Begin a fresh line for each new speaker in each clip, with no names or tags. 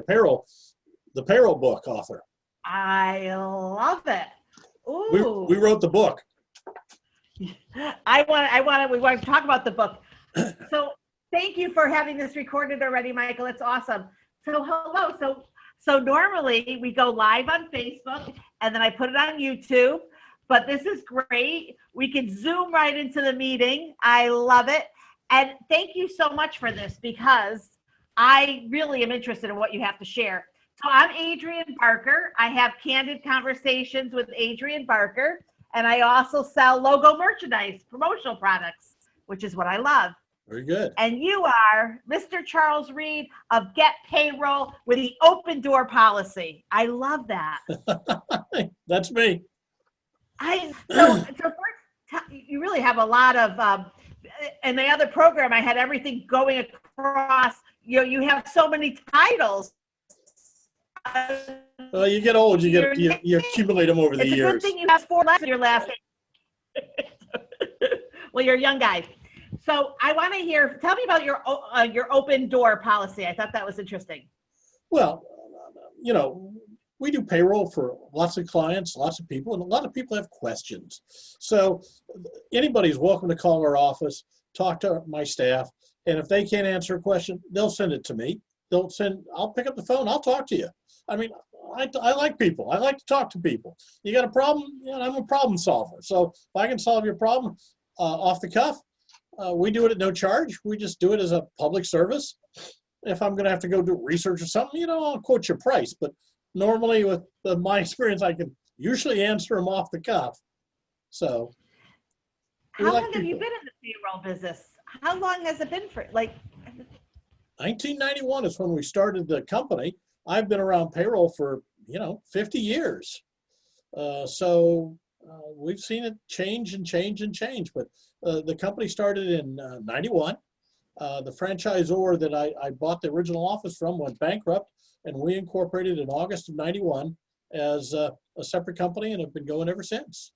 GetPayroll, the Payroll Book author.
I love it. Ooh.
We wrote the book.
We want to talk about the book. So thank you for having this recorded already, Michael. It's awesome. So hello. So normally we go live on Facebook and then I put it on YouTube, but this is great. We can zoom right into the meeting. I love it. And thank you so much for this because I really am interested in what you have to share. So I'm Adrienne Barker. I have candid conversations with Adrienne Barker, and I also sell logo merchandise, promotional products, which is what I love.
Very good.
And you are Mr. Charles Reed of GetPayroll with the open door policy. I love that.
That's me.
So first, you really have a lot of, in the other program, I had everything going across, you have so many titles.
Well, you get old, you accumulate them over the years.
It's a good thing you have 4 letters in your last name. Well, you're a young guy. So I want to hear, tell me about your open door policy. I thought that was interesting.
Well, we do payroll for lots of clients, lots of people, and a lot of people have questions. So anybody's welcome to call our office, talk to my staff, and if they can't answer a question, they'll send it to me. I'll pick up the phone, I'll talk to you. I mean, I like people. I like to talk to people. You got a problem? I'm a problem solver. So if I can solve your problem off the cuff, we do it at no charge. We just do it as a public service. If I'm going to have to go do research or something, I'll quote your price. But normally with my experience, I can usually answer them off the cuff. So.
How long have you been in the payroll business? How long has it been for,
1991 is when we started the company. I've been around payroll for, 50 years. So we've seen it change and change and change. But the company started in 91. The franchisor that I bought the original office from went bankrupt, and we incorporated in August of 91 as a separate company and have been going ever since.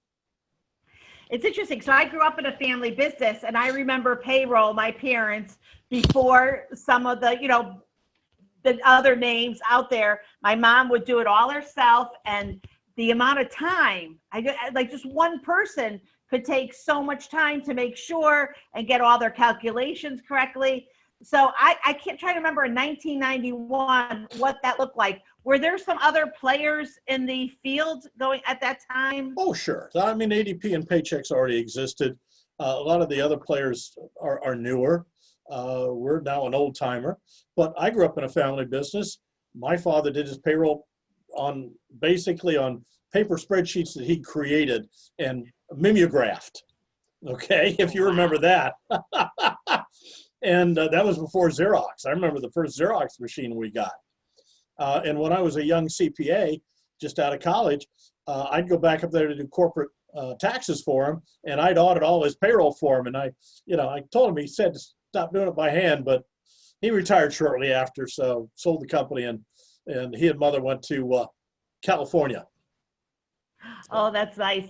It's interesting. So I grew up in a family business, and I remember payroll, my parents, before some of the, the other names out there. My mom would do it all herself, and the amount of time, just one person could take so much time to make sure and get all their calculations correctly. So I can't try to remember in 1991 what that looked like. Were there some other players in the field going at that time?
Oh, sure. I mean, ADP and Paychex already existed. A lot of the other players are newer. We're now an old timer, but I grew up in a family business. My father did his payroll basically on paper spreadsheets that he created and mimeographed. Okay, if you remember that. And that was before Xerox. I remember the first Xerox machine we got. And when I was a young CPA, just out of college, I'd go back up there to do corporate taxes for him, and I'd audit all his payroll for him. And I told him, he said to stop doing it by hand, but he retired shortly after, so sold the company, and he and mother went to California.
Oh, that's nice.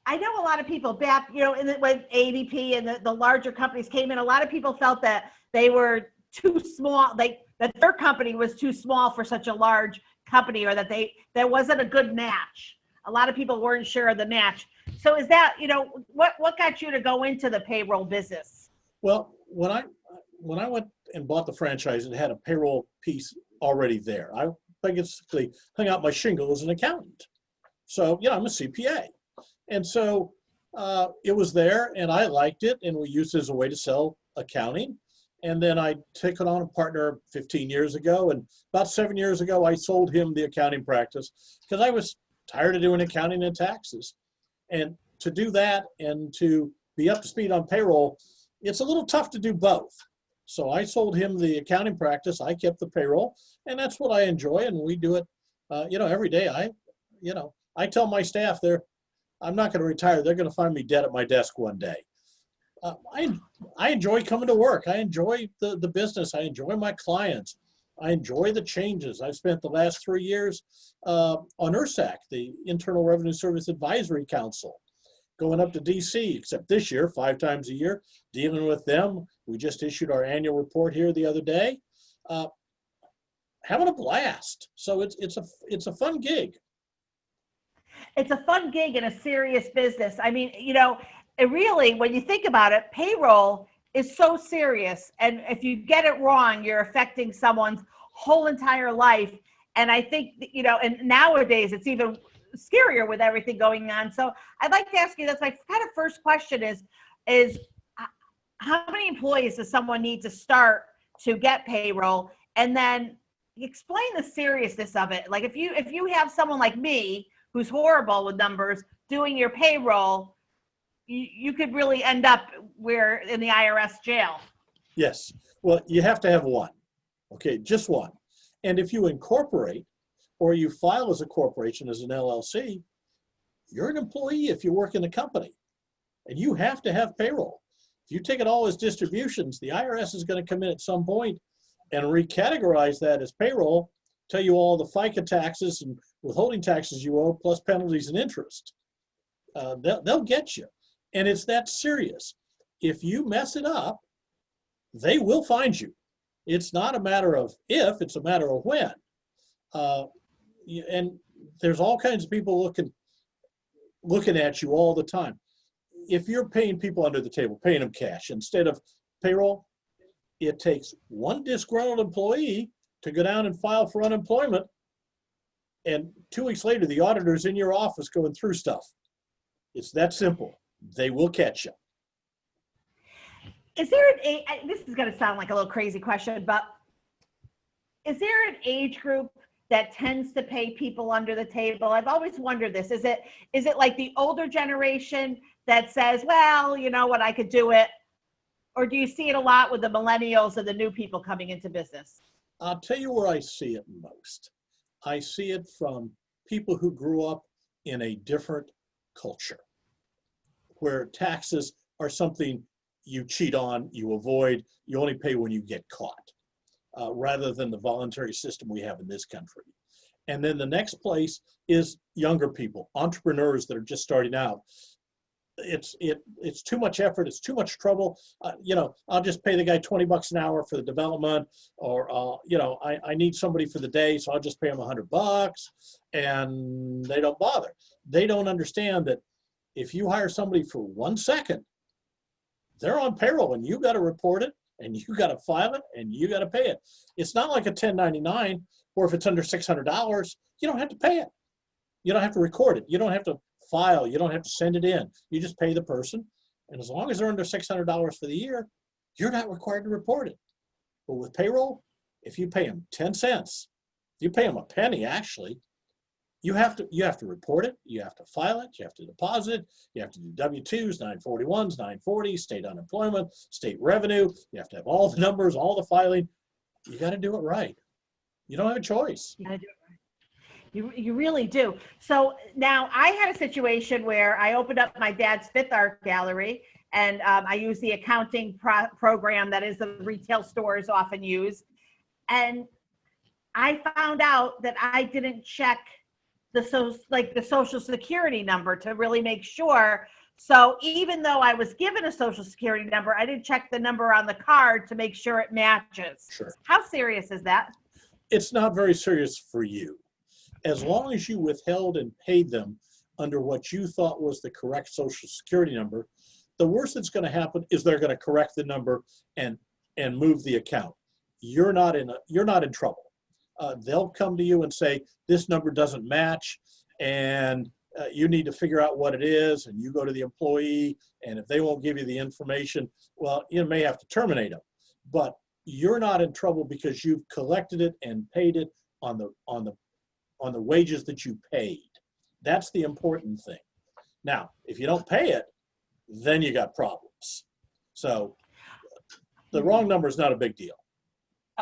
I know a lot of people back, when ADP and the larger companies came in, a lot of people felt that they were too small, that their company was too small for such a large company, or that there wasn't a good match. A lot of people weren't sure of the match. So is that, what got you to go into the payroll business?
Well, when I went and bought the franchise, it had a payroll piece already there. I basically hung out my shingle as an accountant. So, I'm a CPA. And so it was there, and I liked it, and we used it as a way to sell accounting. And then I took it on a partner 15 years ago, and about 7 years ago, I sold him the accounting practice because I was tired of doing accounting and taxes. And to do that and to be up to speed on payroll, it's a little tough to do both. So I sold him the accounting practice. I kept the payroll, and that's what I enjoy, and we do it, every day. I tell my staff I'm not going to retire. They're going to find me dead at my desk one day. I enjoy coming to work. I enjoy the business. I enjoy my clients. I enjoy the changes. I've spent the last 3 years on IRSAC, the Internal Revenue Service Advisory Council, going up to DC, except this year, 5 times a year, dealing with them. We just issued our annual report here the other day. having a blast. So it's a fun gig.
It's a fun gig and a serious business. I mean, it really, when you think about it, payroll is so serious. And if you get it wrong, you're affecting someone's whole entire life. And I think, and nowadays it's even scarier with everything going on. So I'd like to ask you, that's my kind of first question is how many employees does someone need to start to get payroll? And then explain the seriousness of it. Like if you have someone like me who's horrible with numbers doing your payroll, you could really end up in the IRS jail.
Yes. Well, you have to have one. Okay, just one. And if you incorporate or you file as a corporation, as an LLC, you're an employee if you work in a company. And you have to have payroll. If you take it all as distributions, the IRS is going to come in at some point and recategorize that as payroll, tell you all the FICA taxes and withholding taxes you owe, plus penalties and interest. They'll get you. And it's that serious. If you mess it up, they will find you. It's not a matter of if, it's a matter of when. And there's all kinds of people looking at you all the time. If you're paying people under the table, paying them cash instead of payroll, it takes one disgruntled employee to go down and file for unemployment. And 2 weeks later, the auditor's in your office going through stuff. It's that simple. They will catch you.
Is there this is going to sound like a little crazy question, but is there an age group that tends to pay people under the table? I've always wondered this. Is it like the older generation that says, well, you know what, I could do it? Or do you see it a lot with the millennials and the new people coming into business?
I'll tell you where I see it most. I see it from people who grew up in a different culture, where taxes are something you cheat on, you avoid, you only pay when you get caught, rather than the voluntary system we have in this country. And then the next place is younger people, entrepreneurs that are just starting out. It's too much effort, it's too much trouble. I'll just pay the guy $20 an hour for the development, or I need somebody for the day, so I'll just pay him $100, and they don't bother. They don't understand that if you hire somebody for 1 second, they're on payroll, and you got to report it, and you got to file it, and you got to pay it. It's not like a 1099, or if it's under $600, you don't have to pay it. You don't have to record it. You don't have to file. You don't have to send it in. You just pay the person, and as long as they're under $600 for the year, you're not required to report it. But with payroll, if you pay them 10 cents, if you pay them a penny, actually, you have to report it, you have to file it, you have to deposit it, you have to do W-2s, 941s, 940s, state unemployment, state revenue. You have to have all the numbers, all the filing. You got to do it right. You don't have a choice.
You got to do it right. You really do. So now I had a situation where I opened up my dad's fifth art gallery, and I use the accounting program that is the retail stores often use. And I found out that I didn't check the social security number to really make sure. So even though I was given a social security number, I didn't check the number on the card to make sure it matches.
Sure.
How serious is that?
It's not very serious for you. As long as you withheld and paid them under what you thought was the correct social security number, the worst that's going to happen is they're going to correct the number and move the account. You're not in trouble. They'll come to you and say, this number doesn't match, and you need to figure out what it is, and you go to the employee, and if they won't give you the information, well, you may have to terminate them. But you're not in trouble because you've collected it and paid it on the wages that you paid. That's the important thing. Now, if you don't pay it, then you got problems. So the wrong number is not a big deal.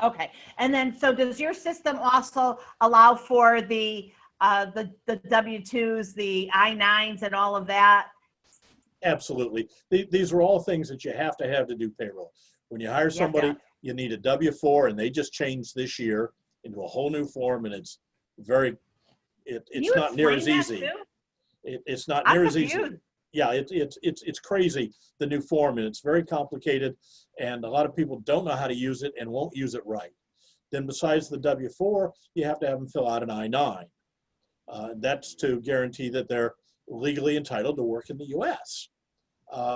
Okay. And then, so does your system also allow for the W-2s, the I-9s and all of that?
Absolutely. These are all things that you have to do payroll. When you hire somebody, you need a W-4, and they just changed this year into a whole new form, and it's not near as easy. It's not near as easy. Yeah, it's crazy, the new form, and it's very complicated, and a lot of people don't know how to use it and won't use it right. Then besides the W-4, you have to have them fill out an I-9. That's to guarantee that they're legally entitled to work in the U.S.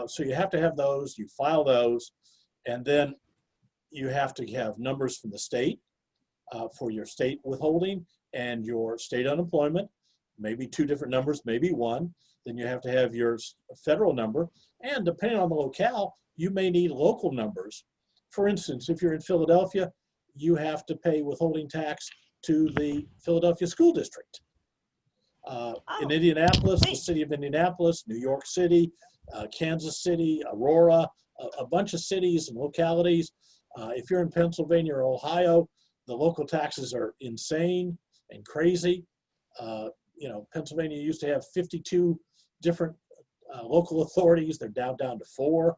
So you have to have those, you file those, and then you have to have numbers from the state for your state withholding and your state unemployment, maybe 2 different numbers, maybe 1. Then you have to have your federal number, and depending on the locale, you may need local numbers. For instance, if you're in Philadelphia, you have to pay withholding tax to the Philadelphia School District. In Indianapolis, the city of Indianapolis, New York City, Kansas City, Aurora, a bunch of cities and localities. If you're in Pennsylvania or Ohio, the local taxes are insane and crazy. Pennsylvania used to have 52 different local authorities. They're down to 4,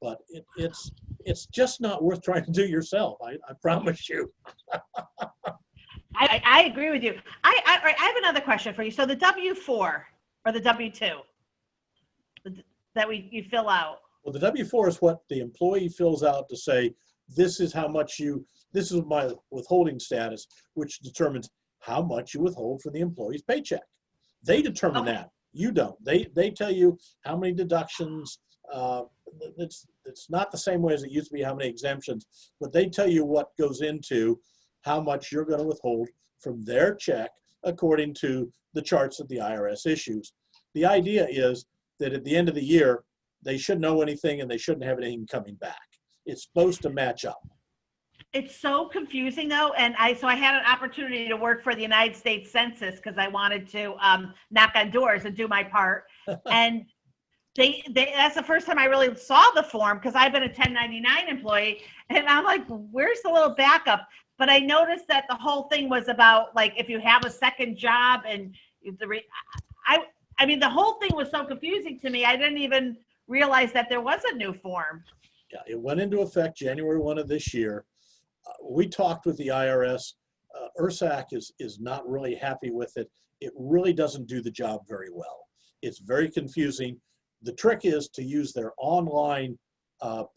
but it's just not worth trying to do yourself. I promise you.
I agree with you. I have another question for you. So the W-4 or the W-2 that you fill out.
Well, the W-4 is what the employee fills out to say, this is how much this is my withholding status, which determines how much you withhold from the employee's paycheck. They determine that. You don't. They tell you how many deductions. It's not the same way as it used to be, how many exemptions, but they tell you what goes into how much you're going to withhold from their check according to the charts that the IRS issues. The idea is that at the end of the year, they shouldn't know anything and they shouldn't have anything coming back. It's supposed to match up.
It's so confusing though, and I had an opportunity to work for the United States Census because I wanted to knock on doors and do my part. And that's the first time I really saw the form because I've been a 1099 employee, and I'm like, where's the little backup? But I noticed that the whole thing was about like if you have a second job and I mean the whole thing was so confusing to me. I didn't even realize that there was a new form.
Yeah, it went into effect January 1 of this year. We talked with the IRS. ERSAC is not really happy with it. It really doesn't do the job very well. It's very confusing. The trick is to use their online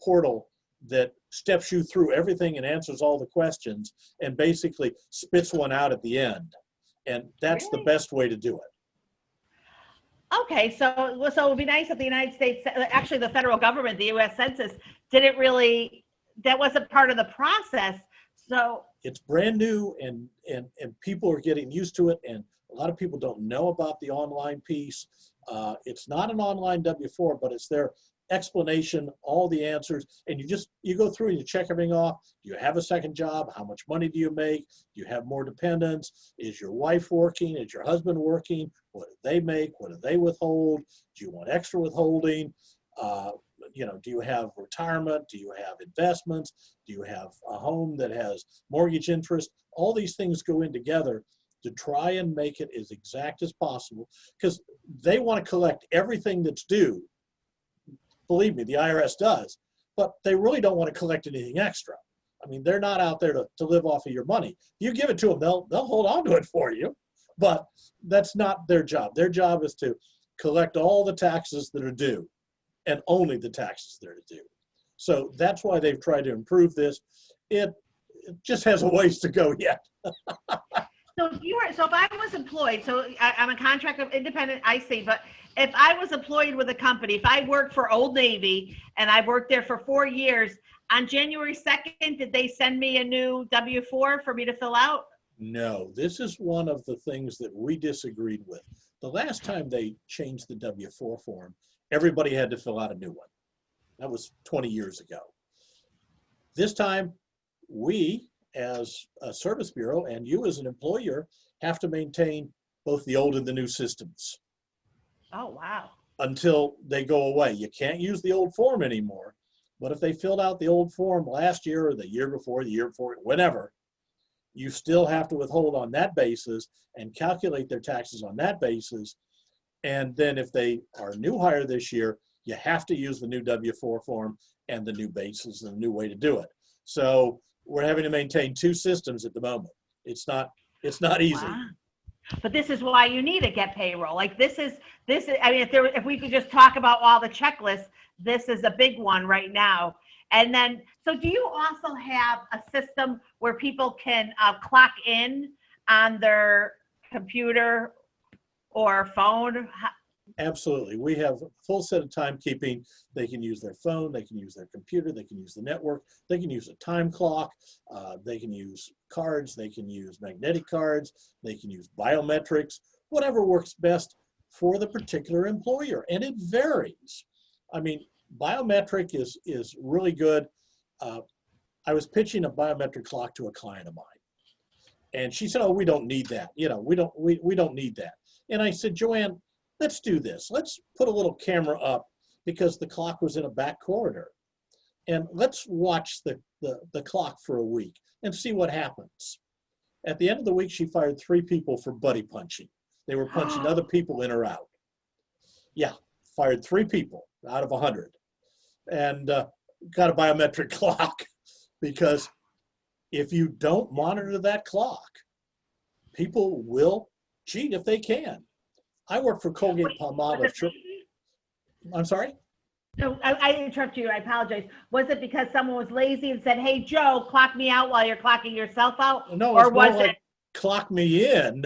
portal that steps you through everything and answers all the questions and basically spits one out at the end. And that's
Really?
The best way to do it.
Okay, so it would be nice if the United States, actually the federal government, the U.S. Census, didn't really, that wasn't part of the process. So
it's brand new and people are getting used to it, and a lot of people don't know about the online piece. It's not an online W-4, but it's their explanation, all the answers, and you go through and you check everything off. Do you have a second job? How much money do you make? Do you have more dependents? Is your wife working? Is your husband working? What do they make? What do they withhold? Do you want extra withholding? Do you have retirement? Do you have investments? Do you have a home that has mortgage interest? All these things go in together to try and make it as exact as possible because they want to collect everything that's due. Believe me, the IRS does, but they really don't want to collect anything extra. I mean, they're not out there to live off of your money. You give it to them, they'll hold on to it for you, but that's not their job. Their job is to collect all the taxes that are due and only the taxes that are due. So that's why they've tried to improve this. It just has a ways to go yet.
So if I was employed, so I'm a contractor, independent, I see, but if I was employed with a company, if I worked for Old Navy and I worked there for 4 years, on January 2nd, did they send me a new W-4 for me to fill out?
No, this is one of the things that we disagreed with. The last time they changed the W-4 form, everybody had to fill out a new one. That was 20 years ago. This time, we as a service bureau and you as an employer have to maintain both the old and the new systems.
Oh, wow.
Until they go away. You can't use the old form anymore, but if they filled out the old form last year or the year before, whenever, you still have to withhold on that basis and calculate their taxes on that basis. And then if they are new hire this year, you have to use the new W-4 form and the new basis and the new way to do it. So we're having to maintain 2 systems at the moment. It's not easy.
Wow. But this is why you need a GetPayroll. Like this is, I mean, if we could just talk about all the checklists, this is a big one right now. And then, so do you also have a system where people can clock in on their computer or phone?
Absolutely. We have a full set of timekeeping. They can use their phone, they can use their computer, they can use the network, they can use a time clock, they can use cards, they can use magnetic cards, they can use biometrics, whatever works best for the particular employer. And it varies. I mean, biometric is really good. I was pitching a biometric clock to a client of mine. And she said, oh, we don't need that. You know, we don't need that. And I said, Joanne, let's do this. Let's put a little camera up because the clock was in a back corridor. And let's watch the clock for a week and see what happens. At the end of the week, she fired 3 people for buddy punching. They were punching other people in or out. Yeah, fired 3 people out of 100. And got a biometric clock because if you don't monitor that clock, people will cheat if they can. I work for Colgate-Palmolive. I'm sorry?
No, I interrupt you. I apologize. Was it because someone was lazy and said, hey, Joe, clock me out while you're clocking yourself out?
No,
or
it's more
was
like
it
clock me in,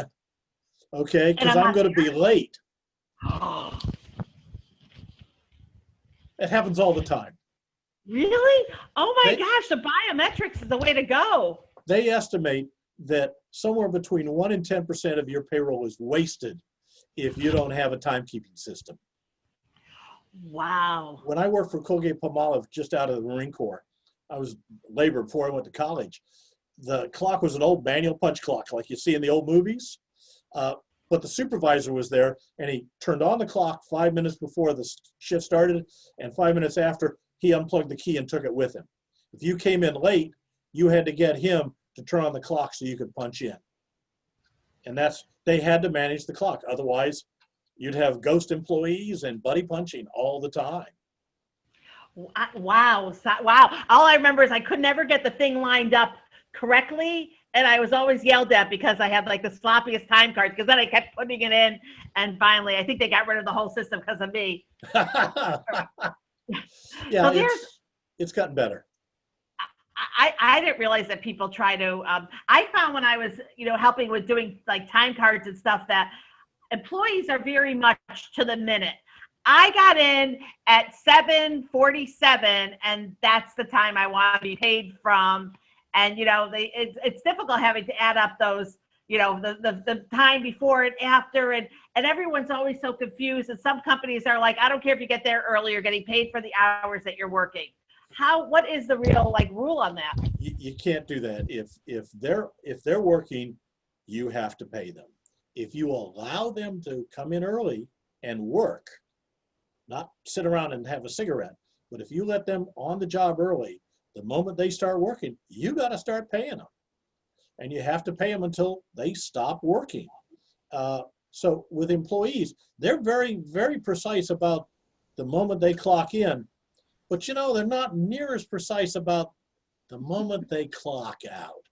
okay, because I'm going to be late. It happens all the time.
Really? Oh my gosh, the biometrics is the way to go.
They estimate that somewhere between 1 and 10% of your payroll is wasted if you don't have a timekeeping system.
Wow.
When I worked for Colgate-Palmolive just out of the Marine Corps, I was labor before I went to college. The clock was an old manual punch clock like you see in the old movies. But the supervisor was there and he turned on the clock 5 minutes before the shift started, and 5 minutes after, he unplugged the key and took it with him. If you came in late, you had to get him to turn on the clock so you could punch in. And they had to manage the clock. Otherwise, you'd have ghost employees and buddy punching all the time.
Wow. Wow. All I remember is I could never get the thing lined up correctly. And I was always yelled at because I had like the sloppiest time cards, because then I kept putting it in. And finally, I think they got rid of the whole system because of me.
Yeah,
so
it's gotten better.
I didn't realize that people try to, I found when I was, helping with doing like time cards and stuff, that employees are very much to the minute. I got in at 7:47 and that's the time I want to be paid from. And, it's difficult having to add up those, the time before and after, and everyone's always so confused. And some companies are like, I don't care if you get there early, you're getting paid for the hours that you're working. What is the real rule on that?
You can't do that. If they're working, you have to pay them. If you allow them to come in early and work, not sit around and have a cigarette, but if you let them on the job early, the moment they start working, you got to start paying them. And you have to pay them until they stop working. So with employees, they're very, very precise about the moment they clock in, but they're not near as precise about the moment they clock out.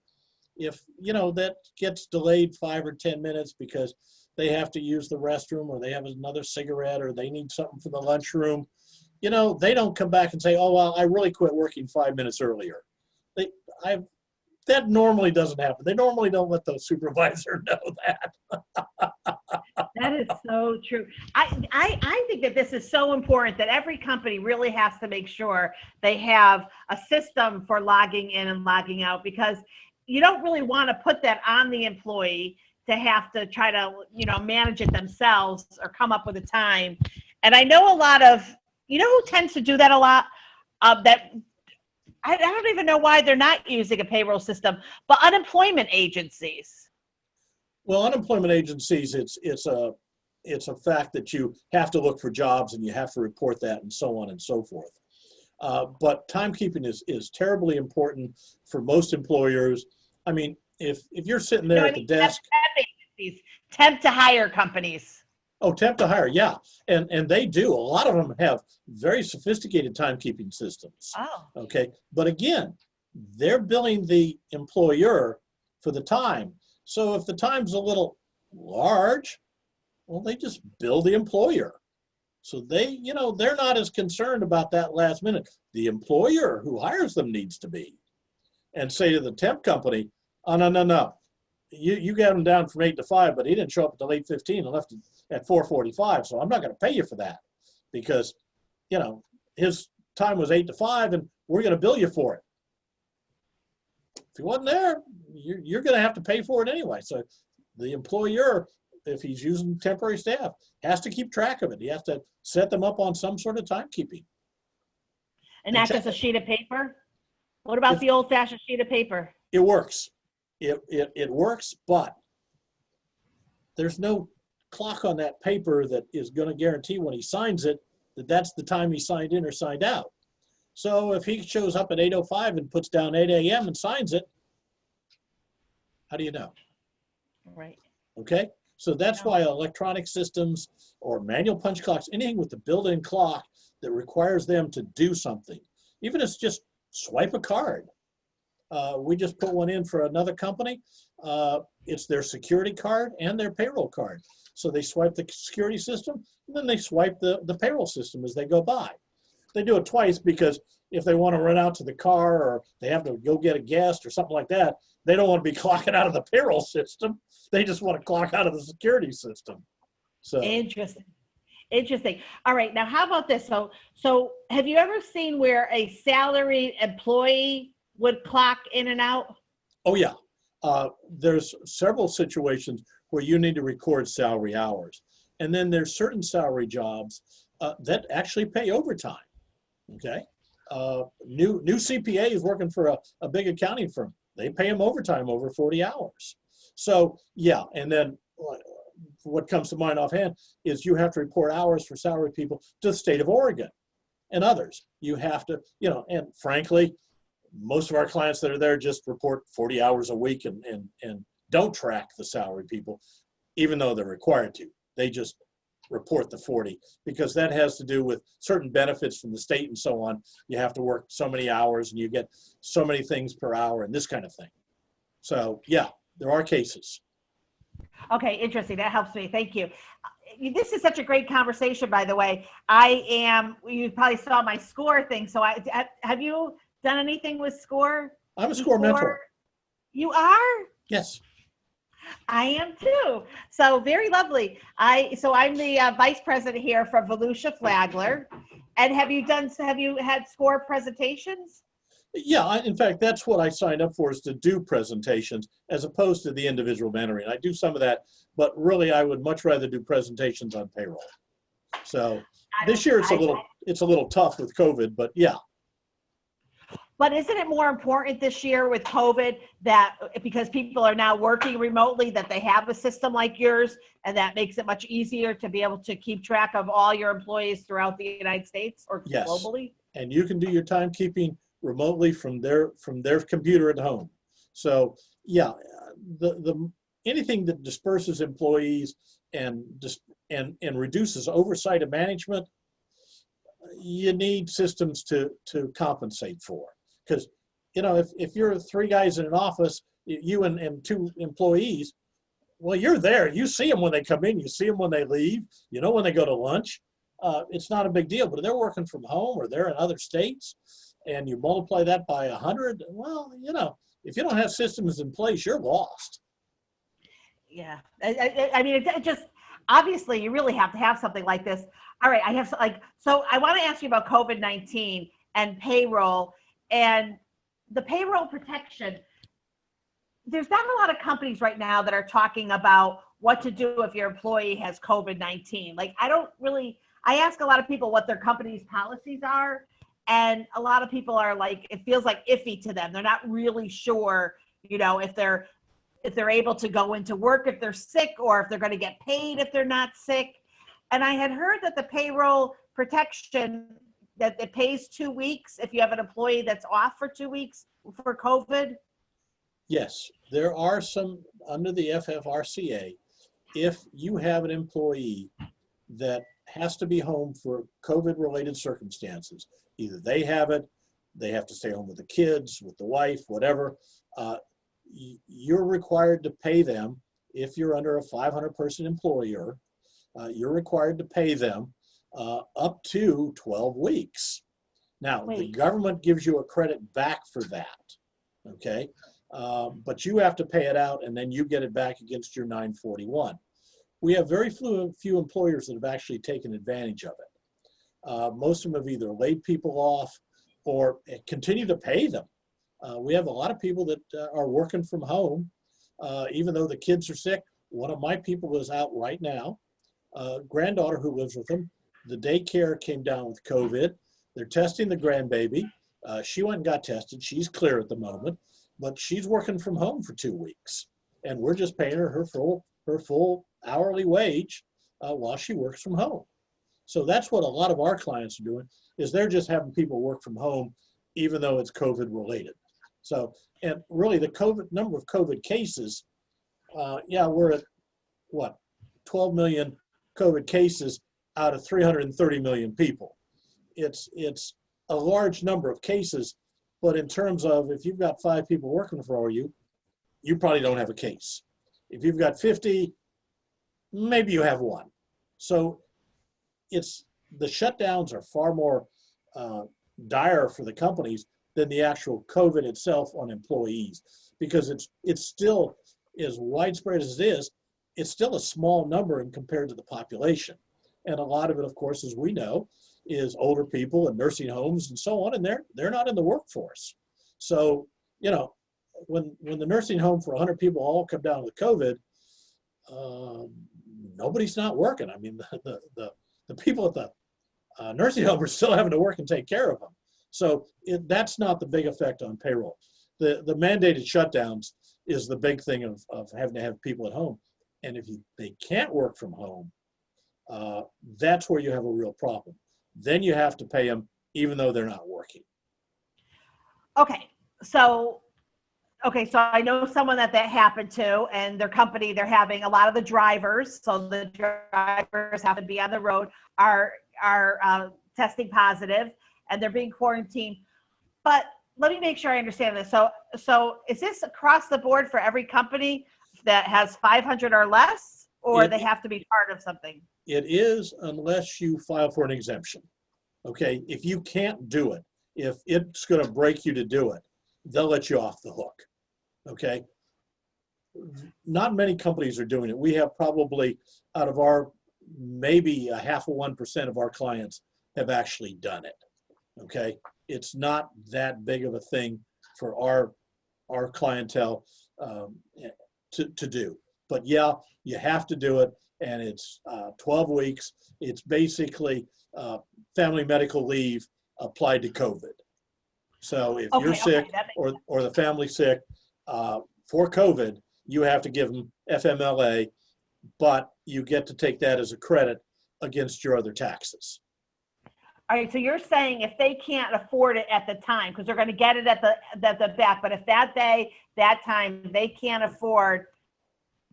If, that gets delayed 5 or 10 minutes because they have to use the restroom or they have another cigarette or they need something for the lunchroom, they don't come back and say, oh, well, I really quit working 5 minutes earlier. That normally doesn't happen. They normally don't let the supervisor know that.
That is so true. I think that this is so important that every company really has to make sure they have a system for logging in and logging out, because you don't really want to put that on the employee to have to try to, manage it themselves or come up with a time. And I know a lot of, who tends to do that a lot? That I don't even know why they're not using a payroll system, but unemployment agencies.
Well, unemployment agencies, it's a fact that you have to look for jobs and you have to report that and so on and so forth. But timekeeping is terribly important for most employers. I mean, if you're sitting there at the desk.
Temp agencies, temp to hire companies.
Oh, temp to hire, yeah. And they do. A lot of them have very sophisticated timekeeping systems.
Oh.
Okay. But again, they're billing the employer for the time. So if the time's a little large, well, they just bill the employer. So they're not as concerned about that last minute. The employer who hires them needs to be, and say to the temp company, oh, no. You got him down from 8 to 5, but he didn't show up until 8:15 and left at 4:45. So I'm not going to pay you for that because, his time was 8 to 5 and we're going to bill you for it. If he wasn't there, you're going to have to pay for it anyway. So the employer, if he's using temporary staff, has to keep track of it. He has to set them up on some sort of timekeeping.
And not just a sheet of paper? What about the old-fashioned sheet of paper?
It works. It works, but there's no clock on that paper that is going to guarantee when he signs it that that's the time he signed in or signed out. So if he shows up at 8:05 and puts down 8 a.m. and signs it, how do you know?
Right.
Okay, so that's why electronic systems or manual punch clocks, anything with the built-in clock that requires them to do something, even if it's just swipe a card. We just put one in for another company. It's their security card and their payroll card. So they swipe the security system, and then they swipe the payroll system as they go by. They do it twice because if they want to run out to the car or they have to go get a guest or something like that, they don't want to be clocking out of the payroll system. They just want to clock out of the security system. So
Interesting. All right. Now, how about this? So have you ever seen where a salaried employee would clock in and out?
Oh, yeah. There's several situations where you need to record salary hours. And then there's certain salary jobs that actually pay overtime. Okay. New CPAs working for a big accounting firm, they pay them overtime over 40 hours. So, yeah. And then what comes to mind offhand is you have to report hours for salary people to the state of Oregon and others. You have to, and frankly, most of our clients that are there just report 40 hours a week and don't track the salary people, even though they're required to. They just report the 40 because that has to do with certain benefits from the state and so on. You have to work so many hours and you get so many things per hour and this kind of thing. So yeah, there are cases.
Okay, interesting. That helps me. Thank you. This is such a great conversation, by the way. You probably saw my SCORE thing. So have you done anything with SCORE?
I'm a SCORE mentor.
You are?
Yes.
I am too. So very lovely. I'm the vice president here for Volusia Flagler. And have you had SCORE presentations?
Yeah, in fact, that's what I signed up for, is to do presentations as opposed to the individual mentoring. I do some of that, but really I would much rather do presentations on payroll. So this year it's a little tough with COVID, but yeah.
But isn't it more important this year with COVID that because people are now working remotely, that they have a system like yours, and that makes it much easier to be able to keep track of all your employees throughout the United States or globally? And
you can do your timekeeping remotely from their computer at home. So yeah, the anything that disperses employees and reduces oversight of management, you need systems to compensate for. Because, if you're 3 guys in an office, you and 2 employees, well, you're there. You see them when they come in. You see them when they leave. When they go to lunch. It's not a big deal. But if they're working from home or they're in other states, and you multiply that by 100, well, if you don't have systems in place, you're lost.
Yeah. I mean, it just, obviously, you really have to have something like this. All right. So I want to ask you about COVID-19 and payroll. And the payroll protection, there's not a lot of companies right now that are talking about what to do if your employee has COVID-19. I ask a lot of people what their company's policies are, and a lot of people are like, it feels like iffy to them. They're not really sure, if they're able to go into work if they're sick, or if they're going to get paid if they're not sick. And I had heard that the payroll protection, that it pays 2 weeks if you have an employee that's off for 2 weeks for COVID?
Yes, there are some under the FFRCA. If you have an employee that has to be home for COVID-related circumstances, either they have it, they have to stay home with the kids, with the wife, whatever, you're required to pay them. If you're under a 500-person employer, you're required to pay them up to 12 weeks. Now, the
Wait.
government gives you a credit back for that, okay? But you have to pay it out, and then you get it back against your 941. We have very few employers that have actually taken advantage of it. Most of them have either laid people off or continue to pay them. We have a lot of people that are working from home, even though the kids are sick. One of my people is out right now, granddaughter who lives with them. The daycare came down with COVID. They're testing the grandbaby. She went and got tested. She's clear at the moment, but she's working from home for 2 weeks. And we're just paying her full hourly wage while she works from home. So that's what a lot of our clients are doing, is they're just having people work from home, even though it's COVID related. So, and really the number of COVID cases, we're at what, 12 million COVID cases out of 330 million people. It's a large number of cases, but in terms of if you've got 5 people working for you, you probably don't have a case. If you've got 50, maybe you have 1. So the shutdowns are far more dire for the companies than the actual COVID itself on employees, because it's still, as widespread as it is, it's still a small number in compared to the population. And a lot of it, of course, as we know, is older people and nursing homes and so on, and they're not in the workforce. So, you know, when the nursing home for 100 people all come down with COVID, nobody's not working. I mean, the people at the nursing home are still having to work and take care of them. So that's not the big effect on payroll. The mandated shutdowns is the big thing of having to have people at home. And if they can't work from home, that's where you have a real problem. Then you have to pay them even though they're not working.
Okay, so I know someone that happened to, and their company, they're having a lot of the drivers, so the drivers have to be on the road, are testing positive, and they're being quarantined. But let me make sure I understand this. So is this across the board for every company that has 500 or less, or they have to be part of something?
It is, unless you file for an exemption. Okay, if you can't do it, if it's going to break you to do it, they'll let you off the hook. Okay, not many companies are doing it. We have probably, out of our maybe a 0.5% of our clients have actually done it. Okay, it's not that big of a thing for our clientele to do. But yeah, you have to do it, and it's 12 weeks. It's basically family medical leave applied to COVID. So if you're sick or the family's sick for COVID, you have to give them FMLA, but you get to take that as a credit against your other taxes.
All right, so you're saying if they can't afford it at the time, because they're going to get it at the back, but if that day, that time, they can't afford,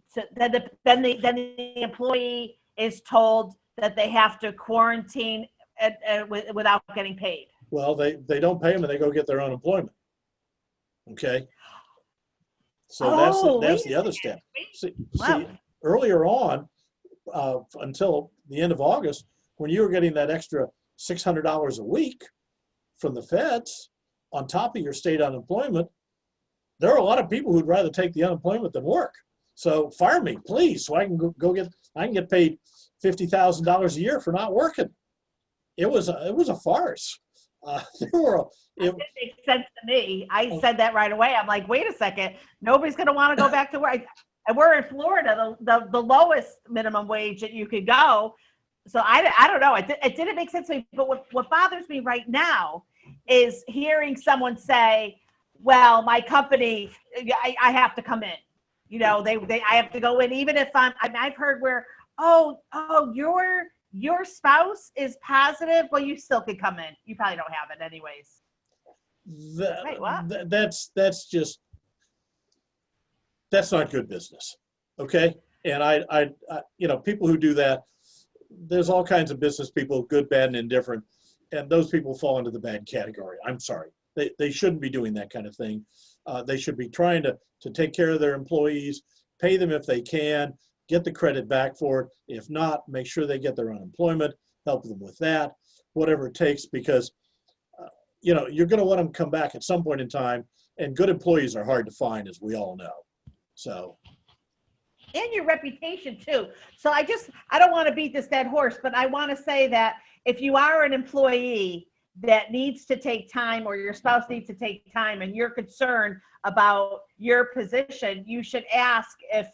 so then the employee is told that they have to quarantine without getting paid.
Well, they don't pay them and they go get their unemployment. Okay. So that's the other step. See, earlier on, until the end of August, when you were getting that extra $600 a week from the feds on top of your state unemployment, there are a lot of people who'd rather take the unemployment than work. So fire me, please, so I can I can get paid $50,000 a year for not working. It was a farce.
It makes sense to me. I said that right away. I'm like, wait a second, nobody's going to want to go back to work. And we're in Florida, the lowest minimum wage that you could go. So I don't know. It didn't make sense to me. But what bothers me right now is hearing someone say, well, my company, I have to come in. You know, I have to go in, even if I've heard where, your spouse is positive, well, you still could come in. You probably don't have it anyways. Wait, what?
That's not good business. Okay. And I people who do that, there's all kinds of business people, good, bad, and indifferent. And those people fall into the bad category. I'm sorry. They shouldn't be doing that kind of thing. They should be trying to take care of their employees, pay them if they can, get the credit back for it. If not, make sure they get their unemployment, help them with that, whatever it takes, because you're going to want them to come back at some point in time, and good employees are hard to find, as we all know. So.
And your reputation too. So I don't want to beat this dead horse, but I want to say that if you are an employee that needs to take time, or your spouse needs to take time, and you're concerned about your position, you should ask if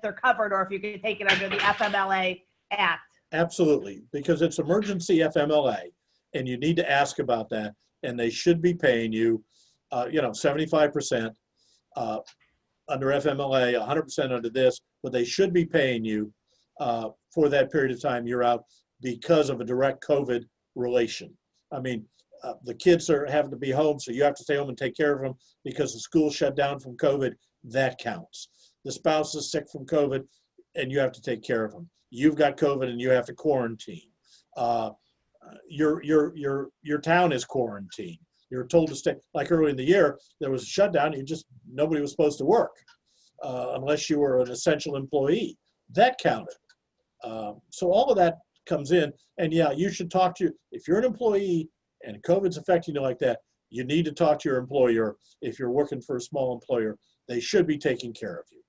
they're covered, or if you can take it under the FMLA Act.
Absolutely, because it's emergency FMLA, and you need to ask about that, and they should be paying you, 75% under FMLA, 100% under this, but they should be paying you for that period of time you're out because of a direct COVID relation. I mean, the kids are having to be home, so you have to stay home and take care of them because the school shut down from COVID. That counts. The spouse is sick from COVID, and you have to take care of them. You've got COVID, and you have to quarantine. Your town is quarantined. You're told to stay. Like early in the year, there was a shutdown. Nobody was supposed to work unless you were an essential employee. That counted. So all of that comes in, and yeah, you should talk to if you're an employee and COVID's affecting you like that, you need to talk to your employer. If you're working for a small employer, they should be taking care of you.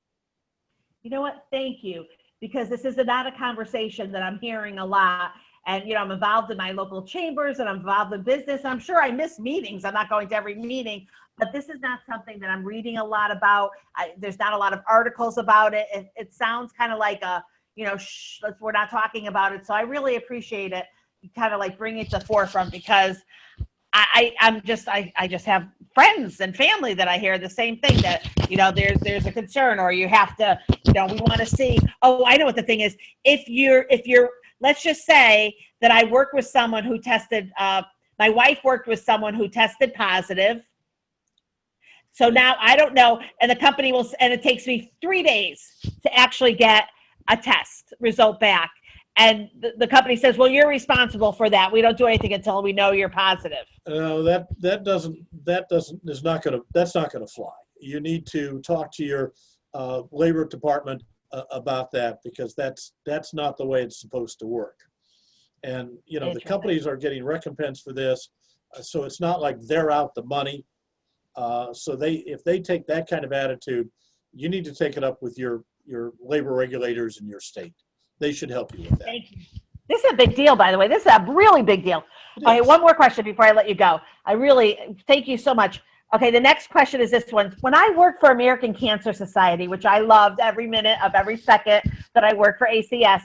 You know what? Thank you, because this is not a conversation that I'm hearing a lot. And, I'm involved in my local chambers, and I'm involved in business. I'm sure I miss meetings. I'm not going to every meeting, but this is not something that I'm reading a lot about. There's not a lot of articles about it. It sounds kind of like we're not talking about it. So I really appreciate it. You kind of like bring it to the forefront, because I just have friends and family that I hear the same thing, that, there's a concern, or you have to, we want to see, I know what the thing is. If you're, let's just say that I work with someone who tested, my wife worked with someone who tested positive. So now I don't know, and the company and it takes me 3 days to actually get a test result back. And the company says, well, you're responsible for that. We don't do anything until we know you're positive.
No, that's not going to fly. You need to talk to your labor department about that, because that's not the way it's supposed to work. And, the companies are getting recompense for this. So it's not like they're out the money. So if they take that kind of attitude, you need to take it up with your labor regulators in your state. They should help you with that.
Thank you. This is a big deal, by the way. This is a really big deal. Okay, one more question before I let you go. I really thank you so much. Okay, the next question is this one. When I worked for American Cancer Society, which I loved every minute of every second that I worked for ACS,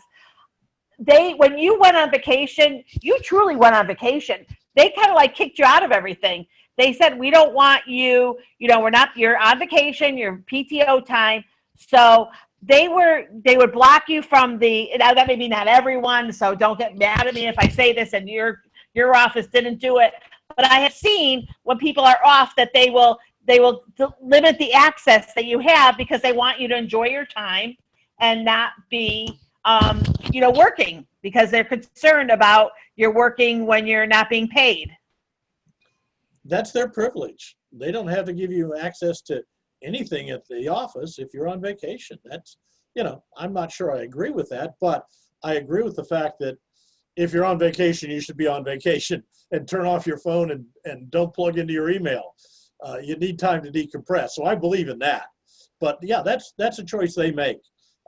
when you went on vacation, you truly went on vacation. They kind of like kicked you out of everything. They said, we don't want you, you're on vacation, you're PTO time. So they would block you from now that may be not everyone, so don't get mad at me if I say this and your office didn't do it. But I have seen when people are off that they will limit the access that you have, because they want you to enjoy your time and not be, working, because they're concerned about you're working when you're not being paid.
That's their privilege. They don't have to give you access to anything at the office if you're on vacation. That's, I'm not sure I agree with that, but I agree with the fact that if you're on vacation, you should be on vacation and turn off your phone and don't plug into your email. You need time to decompress. So I believe in that. But yeah, that's a choice they make.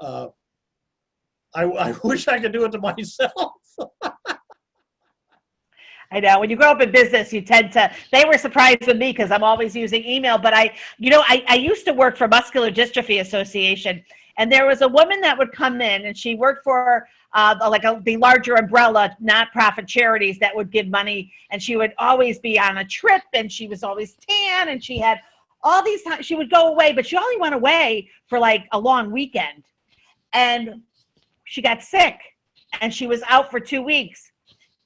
I wish I could do it to myself.
I know, when you grow up in business, you tend to, they were surprised with me because I'm always using email, but I used to work for Muscular Dystrophy Association, and there was a woman that would come in, and she worked for the larger umbrella nonprofit charities that would give money, and she would always be on a trip, and she was always tan, and she had all these times, she would go away, but she only went away for like a long weekend, and she got sick, and she was out for 2 weeks.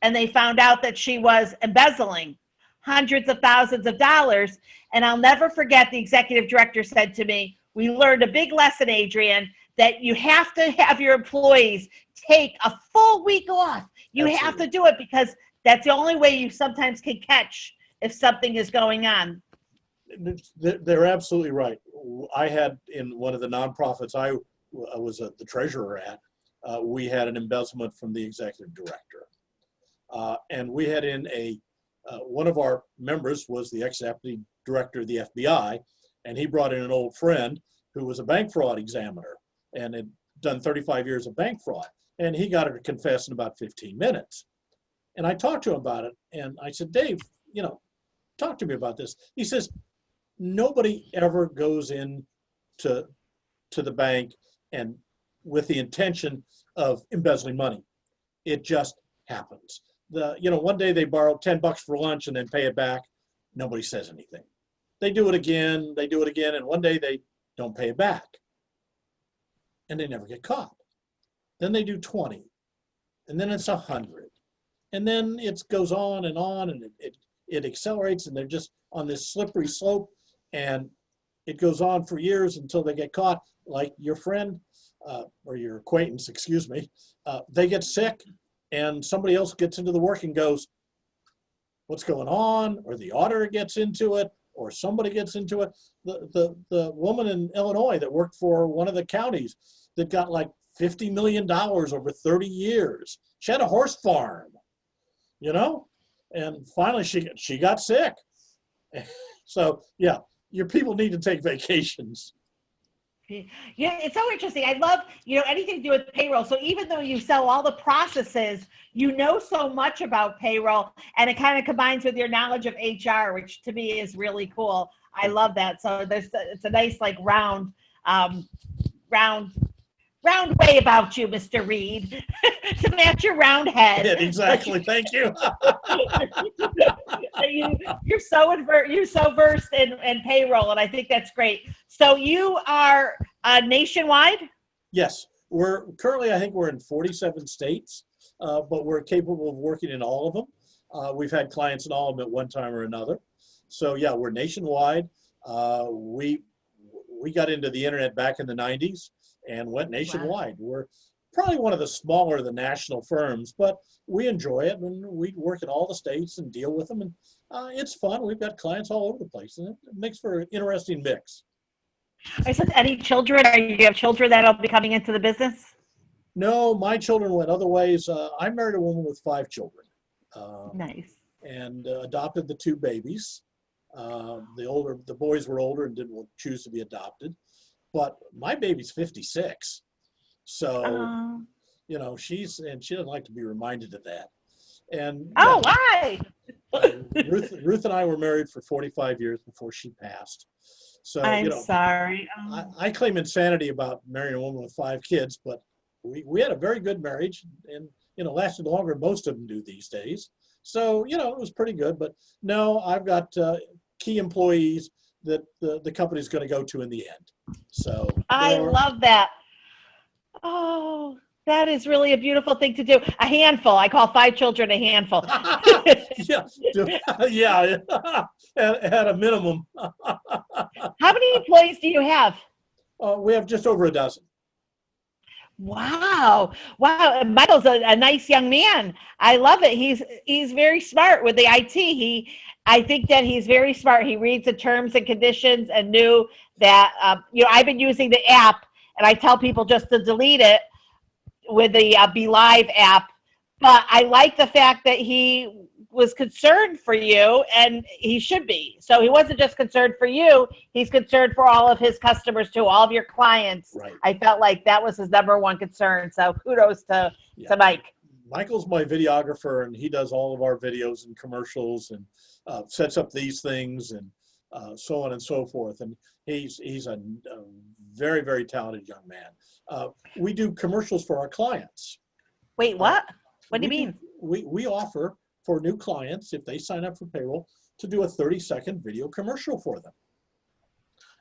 And they found out that she was embezzling hundreds of thousands of dollars. And I'll never forget, the executive director said to me, we learned a big lesson, Adrienne, that you have to have your employees take a full week off. You
Absolutely.
have to do it, because that's the only way you sometimes can catch if something is going on.
They're absolutely right. I had, in one of the nonprofits I was the treasurer at, we had an embezzlement from the executive director. and we had in one of our members was the ex-deputy director of the FBI, and he brought in an old friend who was a bank fraud examiner and had done 35 years of bank fraud. And he got her to confess in about 15 minutes. And I talked to him about it, and I said, Dave, talk to me about this. He says, nobody ever goes in to the bank and with the intention of embezzling money. It just happens. One day they borrow $10 for lunch and then pay it back. Nobody says anything. They do it again, and one day they don't pay it back. And they never get caught. Then they do 20, and then it's 100. And then it goes on, and it accelerates, and they're just on this slippery slope, and it goes on for years until they get caught, like your friend, or your acquaintance, excuse me, they get sick, and somebody else gets into the work and goes, what's going on? Or the auditor gets into it, or somebody gets into it. The woman in Illinois that worked for one of the counties that got like $50 million over 30 years. She had a horse farm, and finally she got sick. So yeah, your people need to take vacations.
Yeah, it's so interesting. I love, anything to do with payroll. So even though you sell all the processes, you know so much about payroll, and it kind of combines with your knowledge of HR, which to me is really cool. I love that. So it's a nice round way about you, Mr. Reed, to match your round head.
Yeah, exactly. Thank you.
You're so versed in payroll, and I think that's great. So you are nationwide?
Yes, we're currently, I think we're in 47 states, but we're capable of working in all of them. We've had clients in all of them at one time or another. So yeah, we're nationwide. We got into the internet back in the 90s and went nationwide. Wow. We're probably one of the smaller of the national firms, but we enjoy it, and we work in all the states and deal with them, and it's fun. We've got clients all over the place, and it makes for an interesting mix.
I said, any children? Or you have children that'll be coming into the business?
No, my children went other ways. I married a woman with 5 children.
Nice.
And adopted the 2 babies. The boys were older and didn't choose to be adopted. But my baby's 56. So, she doesn't like to be reminded of that. And
why?
Ruth and I were married for 45 years before she passed. So
I'm sorry.
I claim insanity about marrying a woman with 5 kids, but we had a very good marriage, and lasted longer than most of them do these days. So it was pretty good. But no, I've got key employees that the company's going to go to in the end. So
I love that. Oh, that is really a beautiful thing to do. A handful. I call 5 children a handful.
yeah, at a minimum.
How many employees do you have?
We have just over a dozen.
Wow. Michael's a nice young man. I love it. He's very smart with the IT. I think that he's very smart. He reads the terms and conditions and knew that, I've been using the app, and I tell people just to delete it with the Be Live app. But I like the fact that he was concerned for you, and he should be. So he wasn't just concerned for you, he's concerned for all of his customers too, all of your clients.
Right.
I felt like that was his number one concern. So kudos to Mike.
Michael's my videographer, and he does all of our videos and commercials and sets up these things and so on and so forth. And he's a very, very talented young man. We do commercials for our clients.
Wait, what? What do you mean?
We offer for new clients, if they sign up for payroll, to do a 30-second video commercial for them.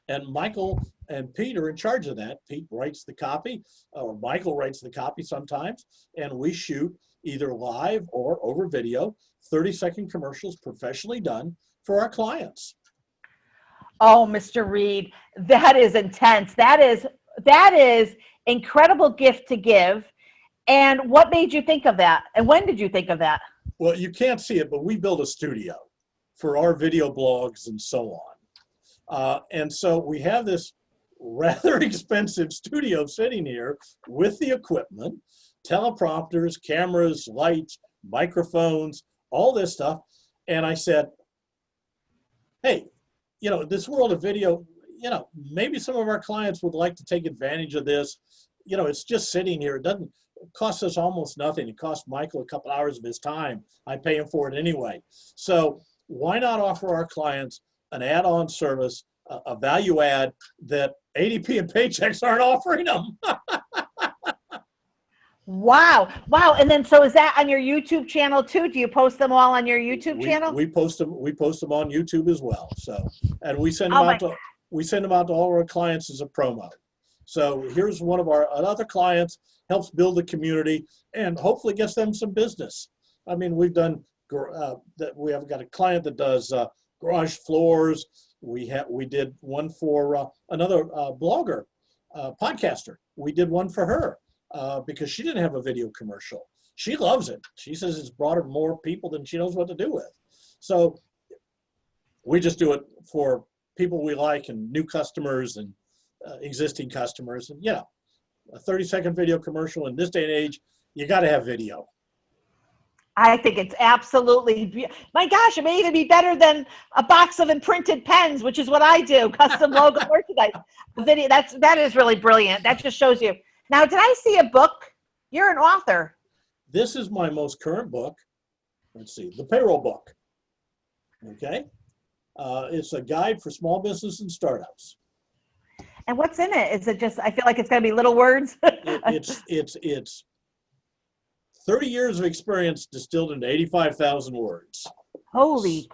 And Michael and Pete are in charge of that. Pete writes the copy, or Michael writes the copy sometimes, and we shoot either live or over video 30-second commercials professionally done for our clients.
Oh, Mr. Reed, that is intense. That is incredible gift to give. And what made you think of that? And when did you think of that?
Well, you can't see it, but we built a studio for our video blogs and so on. And so we have this rather expensive studio sitting here with the equipment, teleprompters, cameras, lights, microphones, all this stuff. And I said, hey, this world of video, maybe some of our clients would like to take advantage of this. It's just sitting here. It doesn't cost us almost nothing. It costs Michael a couple hours of his time. I pay him for it anyway. So why not offer our clients an add-on service, a value add that ADP and Paychex aren't offering them?
Wow. And then, so is that on your YouTube channel too? Do you post them all on your YouTube channel?
We post them on YouTube as well. So, and we send them out to all our clients as a promo. So here's one of our other clients, helps build the community and hopefully gets them some business. I mean, we've done that. We have got a client that does garage floors. We did one for another blogger, podcaster. We did one for her because she didn't have a video commercial. She loves it. She says it's brought her more people than she knows what to do with. So we just do it for people we like and new customers and existing customers. And a 30-second video commercial in this day and age, you got to have video.
I think it's absolutely, my gosh, it may even be better than a box of imprinted pens, which is what I do, custom logo merchandise. Video, that is really brilliant. That just shows you. Now, did I see a book? You're an author.
This is my most current book. Let's see, the Payroll Book. Okay. It's a guide for small business and startups.
And what's in it? Is it just, I feel like it's going to be little words.
It's 30 years of experience distilled into 85,000 words.
Holy.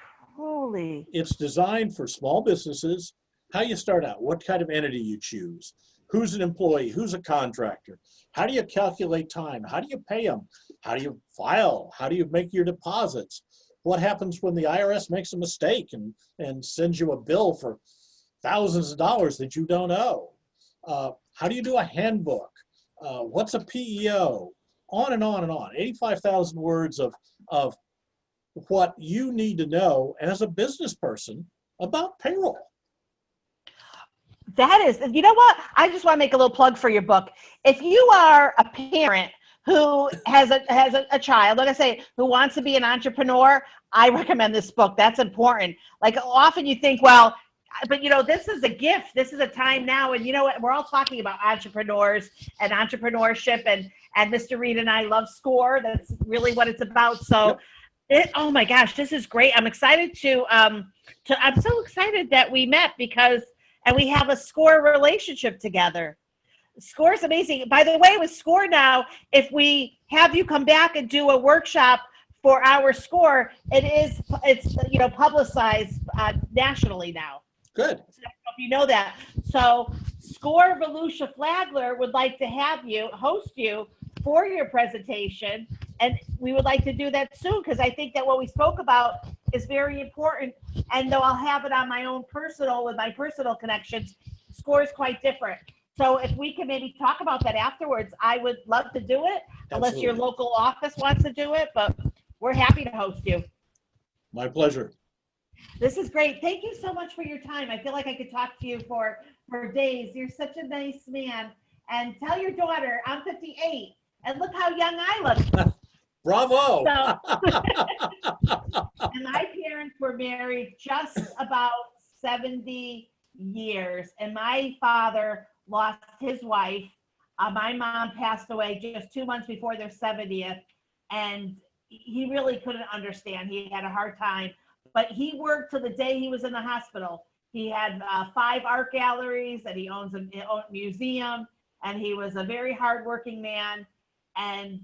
It's designed for small businesses, how you start out, what kind of entity you choose, who's an employee, who's a contractor, how do you calculate time, how do you pay them, how do you file, how do you make your deposits, what happens when the IRS makes a mistake and sends you a bill for thousands of dollars that you don't owe, how do you do a handbook, what's a PEO, on and on and on. 85,000 words of what you need to know as a business person about payroll.
That is, you know what? I just want to make a little plug for your book. If you are a parent who has a child, like I say, who wants to be an entrepreneur, I recommend this book. That's important. Like often you think, well, but this is a gift. This is a time now. And you know what? We're all talking about entrepreneurs and entrepreneurship and Mr. Reed and I love SCORE. That's really what it's about. So oh my gosh, this is great. I'm excited I'm so excited that we met and we have a SCORE relationship together. SCORE is amazing. By the way, with SCORE now, if we have you come back and do a workshop for our SCORE, it's publicized nationally now.
Good.
So I don't know if you know that. So SCORE Volusia Flagler would like to have you host you for your presentation, and we would like to do that soon because I think that what we spoke about is very important. And though I'll have it on my own with my personal connections, SCORE is quite different. So if we can maybe talk about that afterwards, I would love to do it. Absolutely. Unless your local office wants to do it, but we're happy to host you.
My pleasure.
This is great. Thank you so much for your time. I feel like I could talk to you for days. You're such a nice man. And tell your daughter, I'm 58, and look how young I look.
Bravo.
And my parents were married just about 70 years, and my father lost his wife. My mom passed away just 2 months before their 70th, and he really couldn't understand. He had a hard time. But he worked till the day he was in the hospital. He had 5 art galleries, and he owns a museum, and he was a very hardworking man. And,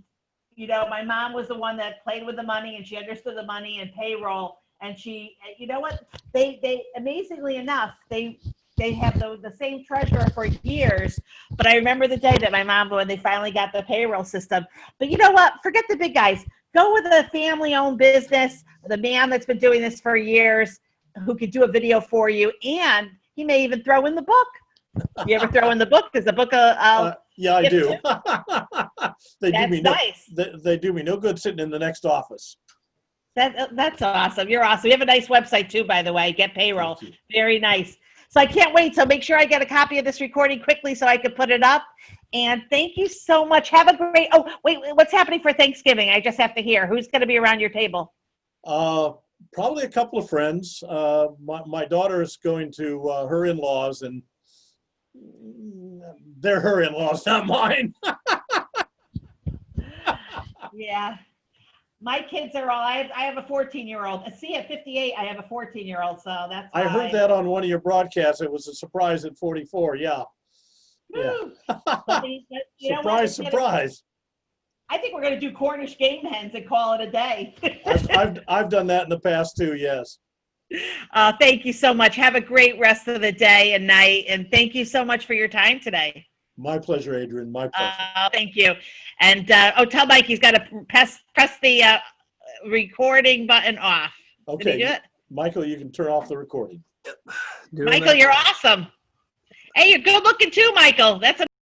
my mom was the one that played with the money, and she understood the money and payroll. And she, you know what, they amazingly enough, they have the same treasurer for years. But I remember the day that my mom, when they finally got the payroll system. But you know what, forget the big guys. Go with a family-owned business, the man that's been doing this for years, who could do a video for you, and he may even throw in the book. You ever throw in the book? Is the book
yeah, I do.
Nice.
They do me no good sitting in the next office.
That's awesome. You're awesome. We have a nice website too, by the way, GetPayroll. Very nice. So I can't wait. So make sure I get a copy of this recording quickly so I can put it up. And thank you so much. Have a great, oh, wait, what's happening for Thanksgiving? I just have to hear. Who's going to be around your table?
Probably a couple of friends. My daughter is going to her in-laws, and they're her in-laws, not mine.
Yeah. My kids are all, I have a 14-year-old. See, at 58, I have a 14-year-old, so that's
I heard that on one of your broadcasts. It was a surprise at 44. Yeah. Yeah. Surprise, surprise.
I think we're going to do Cornish game hens and call it a day.
I've done that in the past too. Yes.
Thank you so much. Have a great rest of the day and night. And thank you so much for your time today.
My pleasure, Adrian. My pleasure.
Thank you. And tell Mike he's got to press the recording button off.
Okay.
Did he do it?
Michael, you can turn off the recording.
Michael, you're awesome. Hey, you're good looking too, Michael. That's a